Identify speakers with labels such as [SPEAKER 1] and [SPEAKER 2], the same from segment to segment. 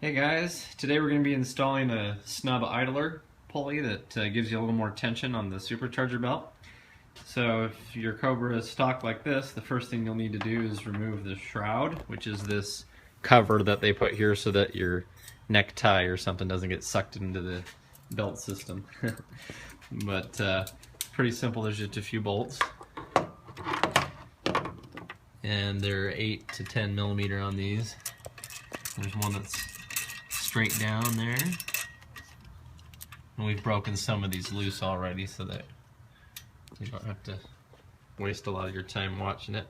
[SPEAKER 1] Hey guys, today we're going to be installing a snub idler pulley that gives you a little more tension on the supercharger belt. So if your Cobra is stock like this, the first thing you'll need to do is remove the shroud, which is this cover that they put here so that your necktie or something doesn't get sucked into the belt system. But pretty simple. There's just a few bolts, and they're 8 to 10 millimeter on these. There's one that's straight down there, and we've broken some of these loose already so that you don't have to waste a lot of your time watching it.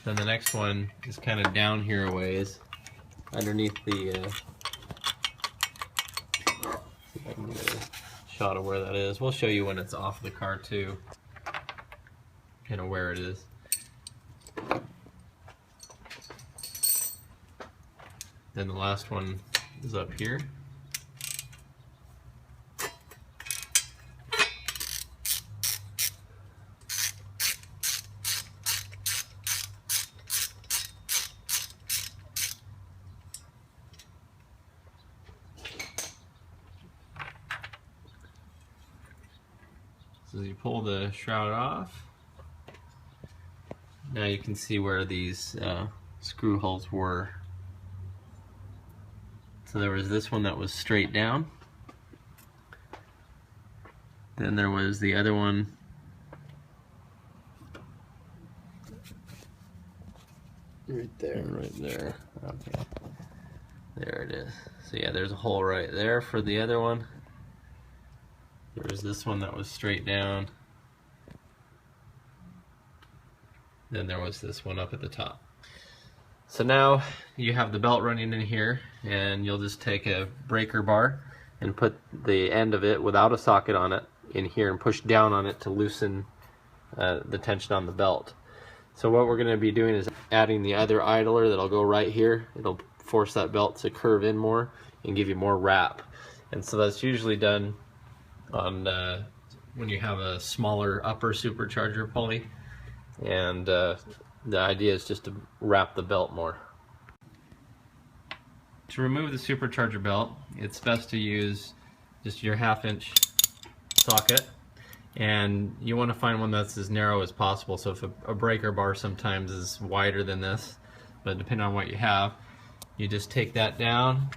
[SPEAKER 1] Then the next one is kind of down here a ways underneath the see if I can get a shot of where that is. We'll show you when it's off the car too, kind of where it is. Then the last one is up here. So you pull the shroud off. Now you can see where these screw holes were. So there was this one that was straight down. Then there was the other one right there. Right there. Okay. There it is. So yeah, there's a hole right there for the other one. There was this one that was straight down. Then there was this one up at the top. So now you have the belt running in here, and you'll just take a breaker bar and put the end of it without a socket on it in here and push down on it to loosen the tension on the belt. So what we're going to be doing is adding the other idler that'll go right here. It'll force that belt to curve in more and give you more wrap. And so that's usually done on when you have a smaller upper supercharger pulley, and the idea is just to wrap the belt more. To remove the supercharger belt, it's best to use just your 1/2 inch socket, and you want to find one that's as narrow as possible. So if a breaker bar sometimes is wider than this, but depending on what you have, you just take that down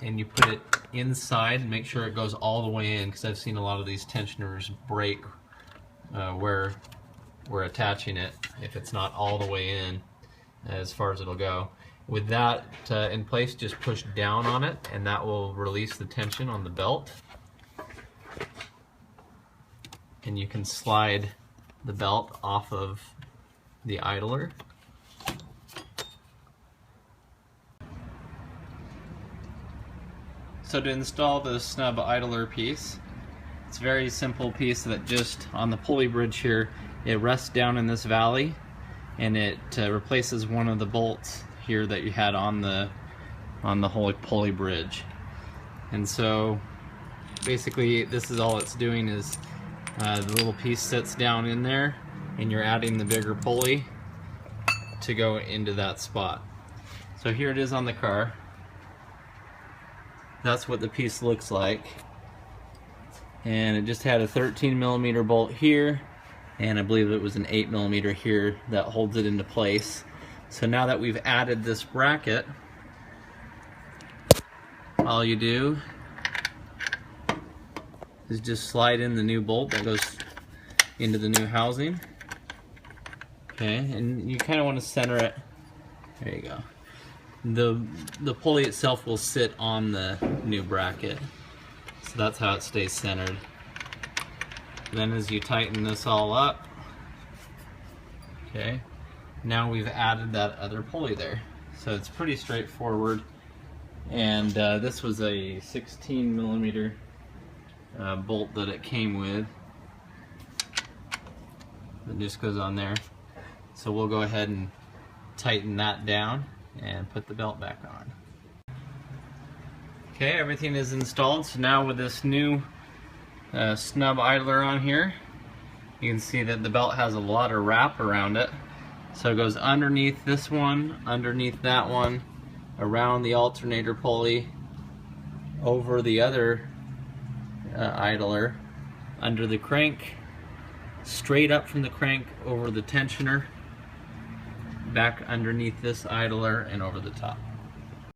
[SPEAKER 1] and you put it inside and make sure it goes all the way in, because I've seen a lot of these tensioners break where we're attaching it if it's not all the way in as far as it'll go. With that in place, just push down on it and that will release the tension on the belt, and you can slide the belt off of the idler. So to install the snub idler piece, it's a very simple piece that just on the pulley bridge here, it rests down in this valley, and it replaces one of the bolts here that you had on the whole pulley bridge. And so basically this is all it's doing is the little piece sits down in there, and you're adding the bigger pulley to go into that spot. So here it is on the car. That's what the piece looks like, and it just had a 13 millimeter bolt here, and I believe it was an 8 millimeter here that holds it into place. So now that we've added this bracket, all you do is just slide in the new bolt that goes into the new housing. Okay, and you kind of want to center it. There you go. The pulley itself will sit on the new bracket, so that's how it stays centered. Then as you tighten this all up, okay, now we've added that other pulley there. So it's pretty straightforward, and this was a 16 millimeter bolt that it came with. It just goes on there. So we'll go ahead and tighten that down and put the belt back on. Okay, everything is installed. So now with this new snub idler on here, You can see that the belt has a lot of wrap around it. So it goes underneath this one, underneath that one, around the alternator pulley, over the other idler, under the crank, straight up from the crank over the tensioner, back underneath this idler, and over the top.